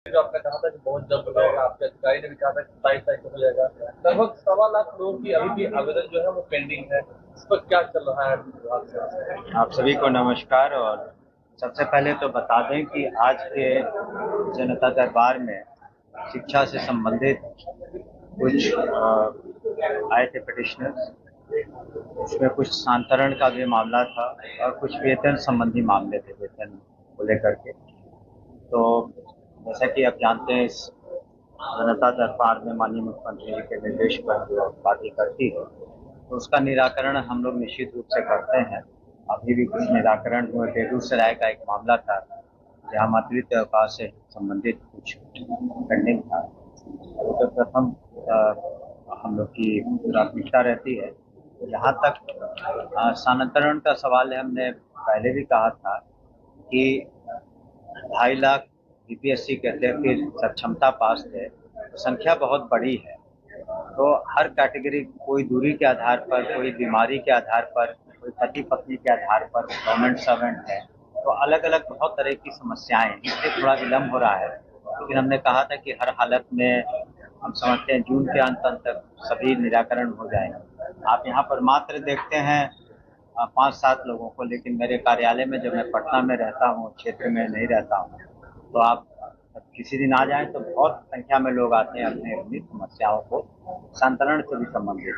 जो आपने कहा था कि बहुत जल्द हो जाएगा, आपके अधिकारी ने भी कहा था कि 27 तारीख को हो जाएगा। लगभग 1.25 लाख लोगों की अभी भी आवेदन जो है वो पेंडिंग है। इस पर क्या चल रहा है विभाग से? आप सभी को नमस्कार। और सबसे पहले तो बता दें कि आज के जनता दरबार में शिक्षा से संबंधित कुछ आए थे पिटिशनर्स। उसमें कुछ स्थानांतरण का भी मामला था और कुछ वेतन संबंधी मामले थे, वेतन को लेकर के। तो जैसा कि आप जानते हैं, इस जनता दरबार में माननीय मुख्यमंत्री जी के निर्देश पर जो बातें करती है, तो उसका निराकरण हम लोग निश्चित रूप से करते हैं। अभी भी कुछ निराकरण हुए। बेगूसराय का एक मामला था जहाँ मातृत्व अवकाश से संबंधित कुछ पेंडिंग था। तो प्रथम हम लोग की प्राथमिकता रहती है। जहाँ तक स्थानांतरण का सवाल है, हमने पहले भी कहा था कि 2.5 लाख बीपीएससी कहते हैं फिर सक्षमता पास थे, तो संख्या बहुत बड़ी है। तो हर कैटेगरी, कोई दूरी के आधार पर, कोई बीमारी के आधार पर, कोई पति पत्नी के आधार पर, गवर्नमेंट सर्वेंट है, तो अलग अलग बहुत तरह की समस्याएं हैं, इसलिए थोड़ा विलम्ब हो रहा है। लेकिन हमने कहा था कि हर हालत में हम समझते हैं जून के अंत तक सभी निराकरण हो जाएंगे। आप यहाँ पर मात्र देखते हैं 5-7 लोगों को, लेकिन मेरे कार्यालय में, जब मैं पटना में रहता हूँ, क्षेत्र में नहीं रहता हूँ, तो आप किसी दिन आ जाएं तो बहुत संख्या में लोग आते हैं अपने अपनी समस्याओं को संतरण से भी संबंधित।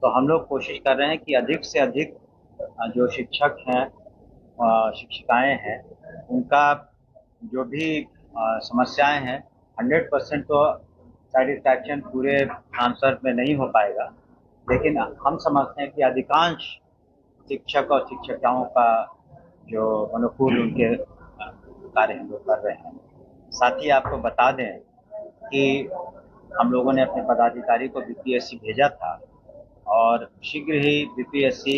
तो हम लोग कोशिश कर रहे हैं कि अधिक से अधिक जो शिक्षक हैं, शिक्षिकाएं हैं, उनका जो भी समस्याएं हैं, 100% तो सेटिस्फैक्शन पूरे आंसर में नहीं हो पाएगा, लेकिन हम समझते हैं कि अधिकांश शिक्षक और शिक्षिकाओं का जो अनुकूल उनके कार्य हम लोग कर रहे हैं। साथ ही आपको बता दें कि हम लोगों ने अपने पदाधिकारी को बीपीएससी भेजा था और शीघ्र ही बीपीएससी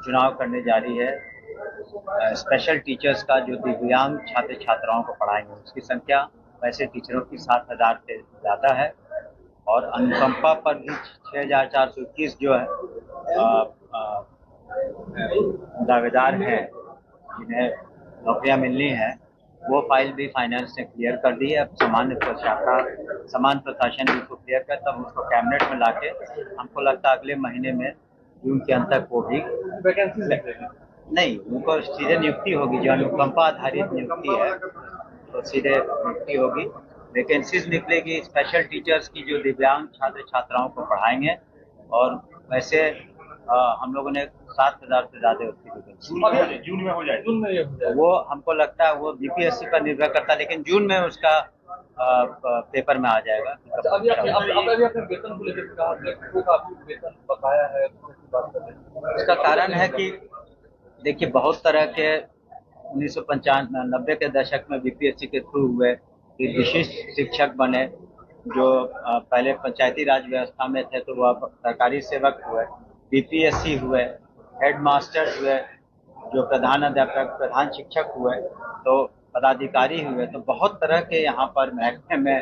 चुनाव करने जा रही है। स्पेशल टीचर्स का, जो दिव्यांग छात्र छात्राओं को पढ़ाएंगे, उसकी संख्या वैसे टीचरों की 7,000 से ज़्यादा है। और अनुकंपा पर भी 6,421 जो है दावेदार हैं जिन्हें नौकरियां मिलनी है, वो फाइल भी फाइनेंस ने क्लियर कर दी है। अब समान प्रशासन भी उसको क्लियर कर, तब उसको कैबिनेट में लाके हमको लगता है अगले महीने में, जून के अंत तक वो भी वैकेंसी नहीं, उनको सीधे नियुक्ति होगी। जो अनुकंपा आधारित नियुक्ति है तो सीधे नियुक्ति होगी, वैकेंसीज निकलेगी स्पेशल टीचर्स की, जो दिव्यांग छात्र छात्राओं को पढ़ाएंगे। और वैसे हम लोगों ने 7,000 से ज्यादा उसकी वैकेंसी जून में हो जाएगा। जून में ये हो जाएगा। वो हमको लगता है वो बीपीएससी पर निर्भर करता है, लेकिन जून में उसका पेपर में आ जाएगा। अच्छा, अभी आपने वेतन को लेकर कहा, शिक्षकों का भी वेतन बकाया है, तो उसकी बात कर रहे हैं। इसका कारण है कि देखिए, बहुत तरह के 1995-90 के दशक में बीपीएससी के थ्रू हुए कि विशिष्ट शिक्षक बने, जो पहले पंचायती राज व्यवस्था में थे तो वह सरकारी सेवक हुए, बीपीएससी हुए, हेडमास्टर हुए, जो प्रधान अध्यापक, प्रधान शिक्षक हुए, तो पदाधिकारी हुए। तो बहुत तरह के यहाँ पर महकमे में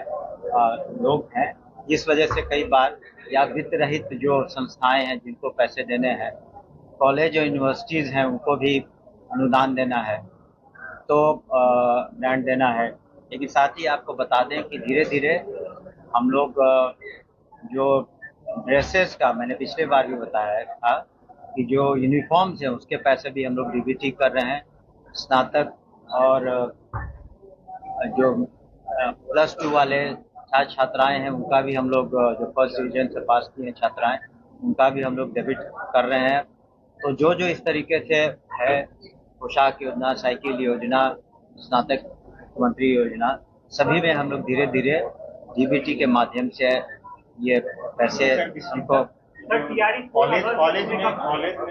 लोग हैं। इस वजह से कई बार या वित्त रहित जो संस्थाएं हैं जिनको पैसे देने हैं, कॉलेज और यूनिवर्सिटीज़ हैं, उनको भी अनुदान देना है, तो ग्रांट देना है। लेकिन साथ ही आपको बता दें कि धीरे धीरे हम लोग जो ड्रेसेस का, मैंने पिछले बार भी बताया था कि जो यूनिफॉर्म्स हैं उसके पैसे भी हम लोग डीबीटी कर रहे हैं। स्नातक और जो +2 वाले छात्र छात्राएं हैं, उनका भी हम लोग, जो फर्स्ट डिवीजन से पास की हैं छात्राएं, उनका भी हम लोग डेबिट कर रहे हैं। तो जो जो इस तरीके से है, पोशाक योजना, साइकिल योजना, स्नातक मंत्री योजना, सभी में हम लोग धीरे धीरे डीबीटी के माध्यम से ये पैसे हमको कॉलेज में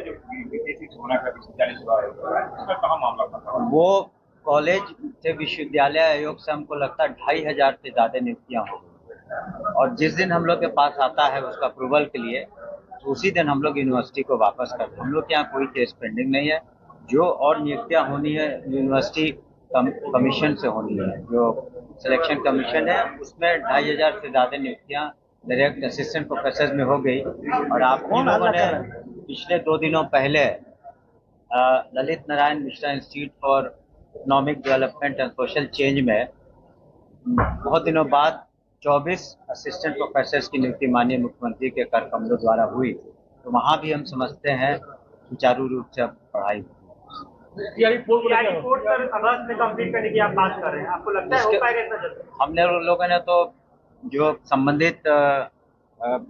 जो बीपीएससी होना का 40 बार उसका कहाँ मामला था? वो कॉलेज से विश्वविद्यालय आयोग से हमको लगता है 2,500 से ज्यादा नियुक्तियां हो गई। और जिस दिन हम लोग के पास आता है उसका अप्रूवल के लिए, तो उसी दिन हम लोग यूनिवर्सिटी को वापस करते हैं। हम लोग के यहाँ कोई केस पेंडिंग नहीं है। जो और नियुक्तियां होनी है यूनिवर्सिटी कमीशन से होनी है, जो सिलेक्शन कमीशन है, उसमें 2,500 से ज्यादा नियुक्तियां डायरेक्ट असिस्टेंट प्रोफेसर में हो गई। और आप लोगों ने पिछले 2 दिनों पहले Lalit Narayan Mishra institute for economic development and social change में बहुत दिनों बाद 24 असिस्टेंट प्रोफेसर्स की नियुक्ति माननीय मुख्यमंत्री के कर कमलों द्वारा हुई, तो वहाँ भी हम समझते हैं सुचारू रूप से अब पढ़ाई हुई। सीआरई फोर सर अगस्त में कंप्लीट करने की आप बात कर रहे हैं, आपको लगता है हो पाएगा इतना जल्दी? हमने लोगों ने तो जो संबंधित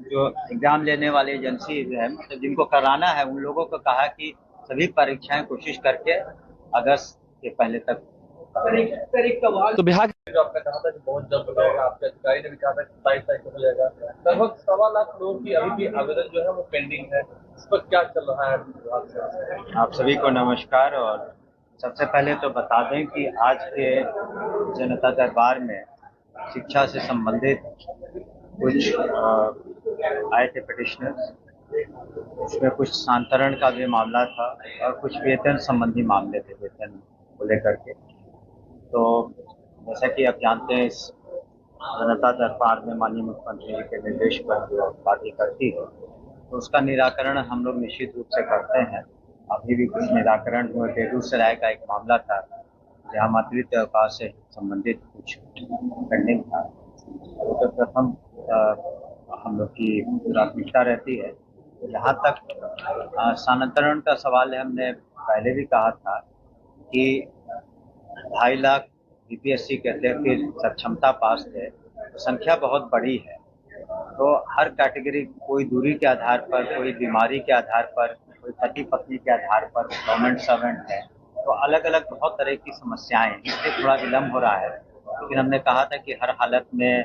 जो एग्जाम लेने वाली एजेंसी है, मतलब जिनको कराना है, उन लोगों को कहा कि सभी परीक्षाएं कोशिश करके अगस्त के पहले तक। तो बिहार जो आपने कहा था कि बहुत जल्द हो जाएगा, आपके अधिकारी ने भी कहा था कि 27 तारीख को हो जाएगा। लगभग 1.25 लाख लोगों की अभी भी आवेदन जो है वो पेंडिंग है, इस पर क्या चल रहा है विभाग से? आप सभी को नमस्कार। और सबसे पहले तो बता दें कि आज के जनता दरबार में शिक्षा से संबंधित कुछ आए थे पिटिशनर्स, उसमें कुछ स्थानांतरण का भी मामला था और कुछ वेतन संबंधी मामले थे, वेतन को लेकर के। तो जैसा कि आप जानते हैं, इस जनता दरबार में माननीय मुख्यमंत्री जी के निर्देश पर जो बातें करती है, तो उसका निराकरण हम लोग निश्चित रूप से करते हैं। अभी भी कुछ निराकरण हुए। बेगूसराय का एक मामला था जहाँ मातृत्व अवकाश से संबंधित कुछ पेंडिंग था, तो प्रथम हम लोग की प्राथमिकता रहती है। जहाँ तक स्थानांतरण का सवाल है, हमने पहले भी कहा था कि 2.5 लाख बीपीएससी कहते हैं कि सक्षमता पास है, तो संख्या बहुत बड़ी है। तो हर कैटेगरी, कोई दूरी के आधार पर, कोई बीमारी के आधार पर, कोई पति पत्नी के आधार पर, गवर्नमेंट सर्वेंट है, तो अलग अलग बहुत तरह की समस्याएं हैं, इसलिए थोड़ा विलम्ब हो रहा है। लेकिन हमने कहा था कि हर हालत में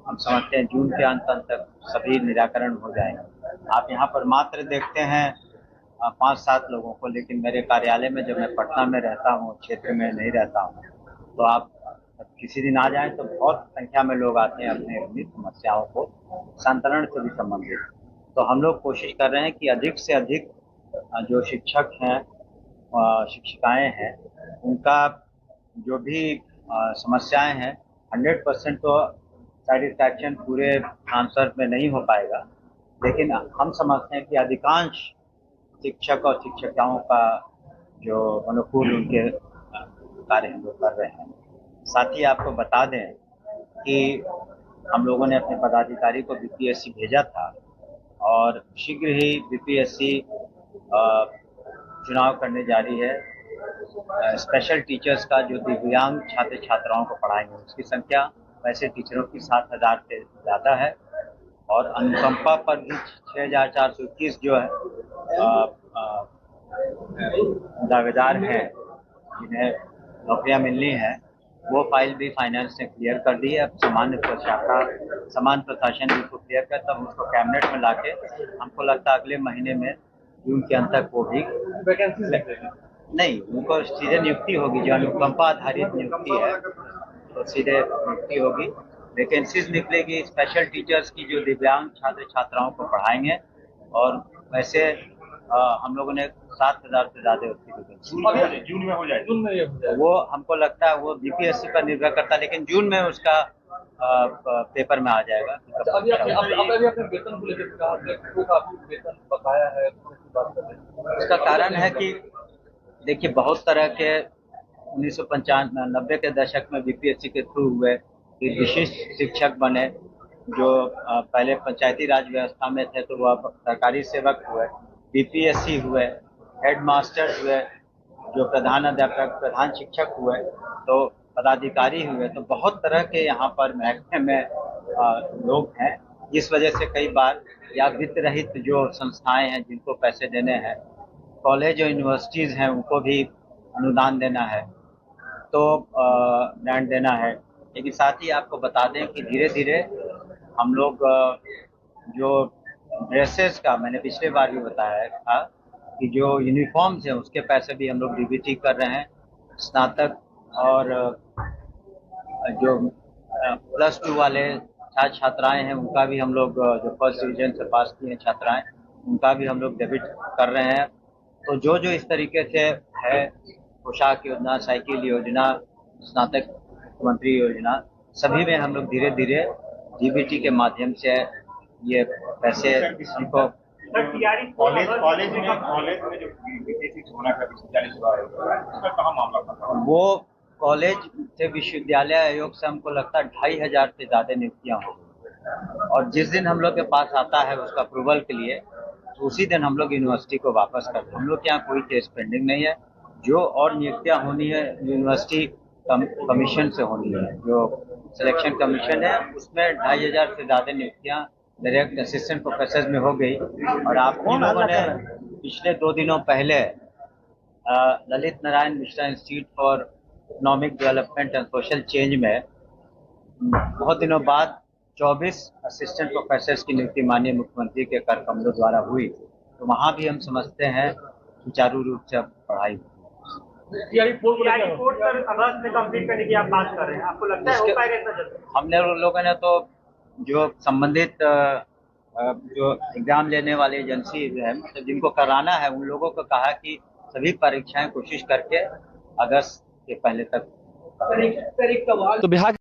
हम समझते हैं जून के अंत तक सभी निराकरण हो जाएंगे। आप यहाँ पर मात्र देखते हैं 5-7 लोगों को, लेकिन मेरे कार्यालय में जब मैं पटना में रहता हूँ, क्षेत्र में नहीं रहता हूँ, तो आप किसी दिन आ जाएं तो बहुत संख्या में लोग आते हैं अपने अपनी समस्याओं को स्थानांतरण से भी संबंधित। तो हम लोग कोशिश कर रहे हैं कि अधिक से अधिक जो शिक्षक हैं, शिक्षिकाएं हैं, उनका जो भी समस्याएं हैं, 100% तो सेटिस्फैक्शन पूरे ट्रांसफर में नहीं हो पाएगा, लेकिन हम समझते हैं कि अधिकांश शिक्षक और शिक्षिकाओं का जो अनुकूल उनके कार्य हम लोग कर रहे हैं। साथ ही आपको बता दें कि हम लोगों ने अपने पदाधिकारी को बीपीएससी भेजा था और शीघ्र ही बीपीएससी चुनाव करने जा रही है। स्पेशल टीचर्स का जो दिव्यांग छात्र छात्राओं को पढ़ाएंगे, उसकी संख्या वैसे टीचरों की 7,000 से ज़्यादा है। और अनुकंपा पर भी 6,421 जो है दावेदार हैं जिन्हें नौकरियां मिलनी है, वो फाइल भी फाइनेंस ने क्लियर कर दी है। अब समान प्रशासन भी उसको क्लियर कर, तब उसको कैबिनेट में लाके हमको लगता है अगले महीने में जून के अंत तक वो भी वैकेंसी नहीं, उनको सीधे नियुक्ति होगी। जो अनुकंपा आधारित नियुक्ति है तो सीधे नियुक्ति होगी, वैकेंसीज निकलेगी स्पेशल टीचर्स की जो दिव्यांग छात्र छात्राओं को पढ़ाएंगे। और वैसे हम लोगों ने 7,000 से ज्यादा उसकी वैकेंसी जून में हो जाए। वो हमको लगता है वो बीपीएससी पर निर्भर करता है, लेकिन जून में उसका पेपर में आ जाएगा। अभी अपने वेतन को लेकर कहा, काफी वेतन बकाया है, उसका कारण है कि देखिए, बहुत तरह के 1995-90 के दशक में बीपीएससी के थ्रू हुए कि विशिष्ट शिक्षक बने, जो पहले पंचायती राज व्यवस्था में थे तो वह सरकारी सेवक हुए, बीपीएससी हुए, हेडमास्टर हुए, जो प्रधान अध्यापक, प्रधान शिक्षक हुए, तो पदाधिकारी हुए। तो बहुत तरह के यहाँ पर महकमे में लोग हैं, जिस वजह से कई बार या वित्त रहित जो संस्थाएं हैं जिनको पैसे देने हैं, कॉलेज और यूनिवर्सिटीज़ हैं, उनको भी अनुदान देना है, तो ग्रांट देना है। लेकिन साथ ही आपको बता दें कि धीरे धीरे हम लोग जो ड्रेसेस का, मैंने पिछले बार भी बताया था कि जो यूनिफॉर्म्स हैं उसके पैसे भी हम लोग डीबीटी कर रहे हैं। स्नातक और जो +2 वाले छात्र छात्राएं हैं, उनका भी हम लोग, जो फर्स्ट डिवीजन से पास की हैं छात्राएं, उनका भी हम लोग डेबिट कर रहे हैं। तो जो जो इस तरीके से है, पोशाक योजना, साइकिल योजना, स्नातक मंत्री योजना, सभी में हम लोग धीरे धीरे डीबीटी के माध्यम से ये पैसे हमको कॉलेज में जो बीपीएससी होना का 40 बार उसका कहाँ मामला था? वो कॉलेज से विश्वविद्यालय आयोग से हमको लगता है 2500 से ज्यादा नियुक्तियां हो गई, और जिस दिन हम लोग के पास आता है उसका अप्रूवल के लिए, तो उसी दिन हम लोग यूनिवर्सिटी को वापस करते हैं। हम लोग के यहाँ कोई केस पेंडिंग नहीं है। जो और नियुक्तियां होनी है यूनिवर्सिटी कमीशन से होनी है, जो सिलेक्शन कमीशन है, उसमें 2500 से ज्यादा नियुक्तियां डायरेक्ट असिस्टेंट प्रोफेसर में हो गई। और आप लोगों ने पिछले 2 दिनों पहले Lalit Narayan Mishra institute for economic development and social change में बहुत दिनों बाद 24 असिस्टेंट प्रोफेसर की नियुक्ति माननीय मुख्यमंत्री के कर कमलों द्वारा हुई, तो वहाँ भी हम समझते हैं सुचारू रूप से पढ़ाई हुई। रिपोर्ट सर अगस्त में कंप्लीट करने की आप बात कर रहे हैं, आपको लगता है हो पाएगा इतना जल्दी? हमने लोगों ने तो जो संबंधित जो एग्जाम लेने वाली एजेंसी है, मतलब जिनको कराना है, उन लोगों को कहा कि सभी परीक्षाएं कोशिश करके अगस्त के पहले तक। तो बिहार